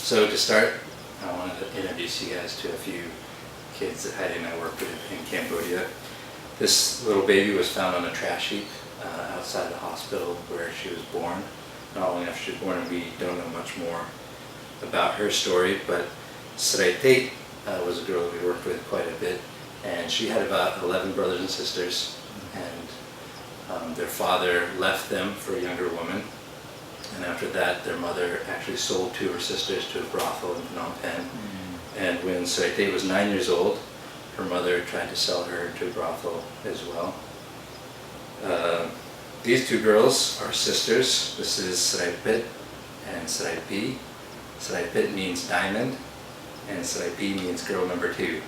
So to start, I wanted to introduce you guys to a few kids that Heidi and I worked with in Cambodia. This little baby was found on a trash heap outside the hospital where she was born. Not only after she was born, and we don't know much more about her story, but Sraitate was a girl we worked with quite a bit, and she had about 11 brothers and sisters, and their father left them for a younger woman, and after that their mother actually sold two of her sisters to a brothel in Phnom Penh. And when Sraitate was 9 years old, her mother tried to sell her to a brothel as well. These two girls are sisters. This is Sraipit and Sraipi. Sraipit means diamond, and Sraipi means girl number two.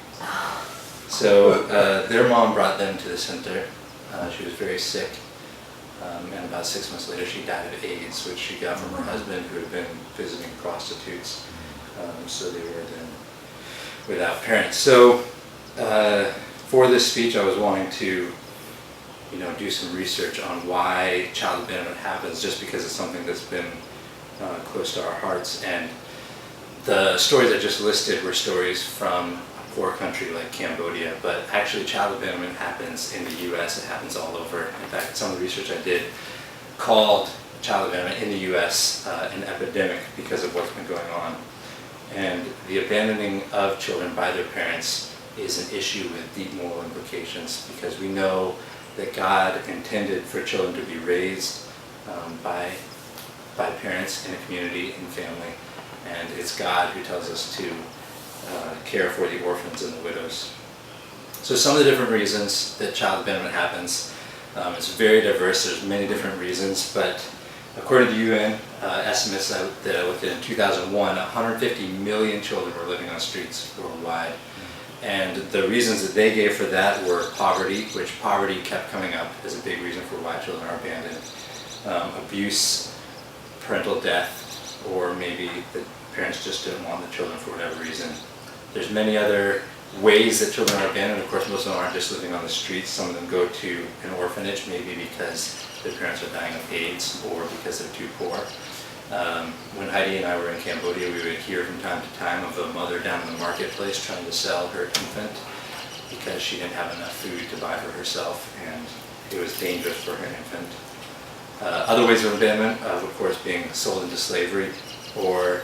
So their mom brought them to the center. She was very sick, and about 6 months later she died of AIDS, which she got from her husband, who had been visiting prostitutes. So they were then without parents. So for this speech I was wanting to do some research on why child abandonment happens, just because it's something that's been close to our hearts. And the stories I just listed were stories from a poor country like Cambodia, but actually child abandonment happens in the US, it happens all over. In fact, some of the research I did called child abandonment in the US an epidemic because of what's been going on. And the abandoning of children by their parents is an issue with deep moral implications, because we know that God intended for children to be raised by parents in a community and family, and it's God who tells us to care for the orphans and the widows. So some of the different reasons that child abandonment happens, it's very diverse. There's many different reasons, but according to UN estimates that I looked at in 2001, 150 million children were living on streets worldwide. And the reasons that they gave for that were poverty, which poverty kept coming up as a big reason for why children are abandoned, abuse, parental death, or maybe the parents just didn't want the children for whatever reason. There's many other ways that children are abandoned. Of course, most of them aren't just living on the streets. Some of them go to an orphanage, maybe because their parents are dying of AIDS or because they're too poor. When Heidi and I were in Cambodia, we would hear from time to time of a mother down in the marketplace trying to sell her infant because she didn't have enough food to buy for herself, and it was dangerous for her infant. Other ways of abandonment, of course, being sold into slavery, or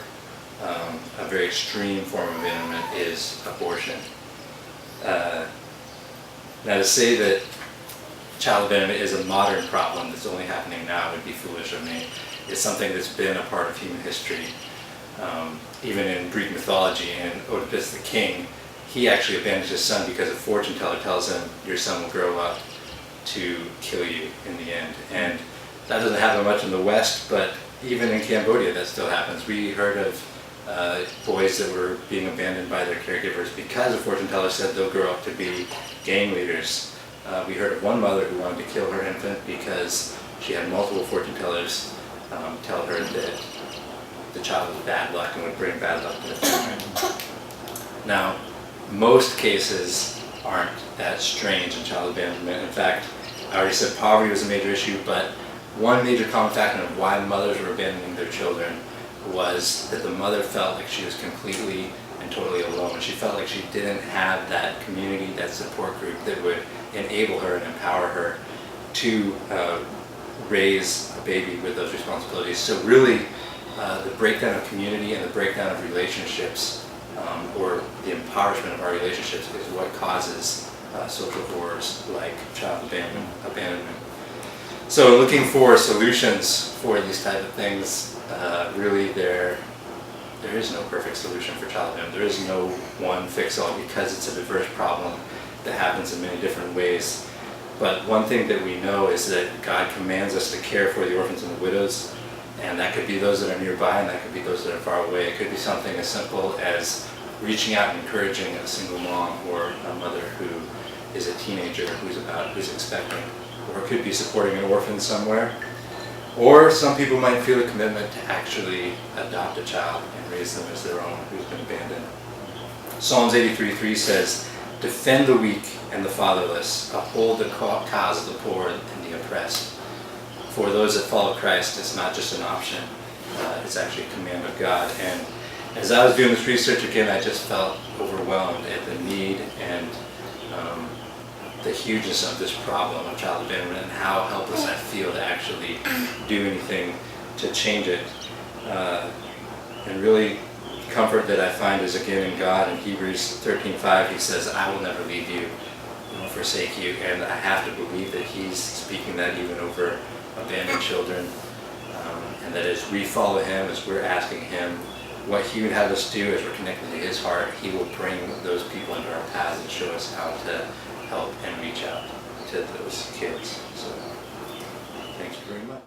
a very extreme form of abandonment is abortion. Now, to say that child abandonment is a modern problem that's only happening now would be foolish of me. It's something that's been a part of human history. Even in Greek mythology, in Oedipus the king, he actually abandons his son because a fortune teller tells him, your son will grow up to kill you in the end. And that doesn't happen much in the West, but even in Cambodia that still happens. We heard of boys that were being abandoned by their caregivers because a fortune teller said they'll grow up to be gang leaders. We heard of one mother who wanted to kill her infant because she had multiple fortune tellers tell her that the child was bad luck and would bring bad luck to the family. Now, most cases aren't that strange in child abandonment. In fact, I already said poverty was a major issue, but one major common factor of why mothers were abandoning their children was that the mother felt like she was completely and totally alone. She felt like she didn't have that community, that support group that would enable her and empower her to raise a baby with those responsibilities. So really, the breakdown of community and the breakdown of relationships, or the impoverishment of our relationships, is what causes social horrors like child abandonment. So looking for solutions for these type of things, really there is no perfect solution for child abandonment. There is no one fix-all, because it's a diverse problem that happens in many different ways. But one thing that we know is that God commands us to care for the orphans and the widows, and that could be those that are nearby, and that could be those that are far away. It could be something as simple as reaching out and encouraging a single mom or a mother who is a teenager who's expecting, or it could be supporting an orphan somewhere. Or some people might feel a commitment to actually adopt a child and raise them as their own who's been abandoned. Psalms 83:3 says, "Defend the weak and the fatherless, uphold the cause of the poor and the oppressed." For those that follow Christ, it's not just an option, it's actually a command of God. And as I was doing this research again, I just felt overwhelmed at the need and the hugeness of this problem of child abandonment and how helpless I feel to actually do anything to change it. And really, comfort that I find is again in God. In Hebrews 13:5, he says, "I will never leave you nor forsake you." And I have to believe that he's speaking that even over abandoned children. And that as we follow him, as we're asking him what he would have us do, as we're connected to his heart, he will bring those people into our paths and show us how to help and reach out to those kids. So, thank you very much.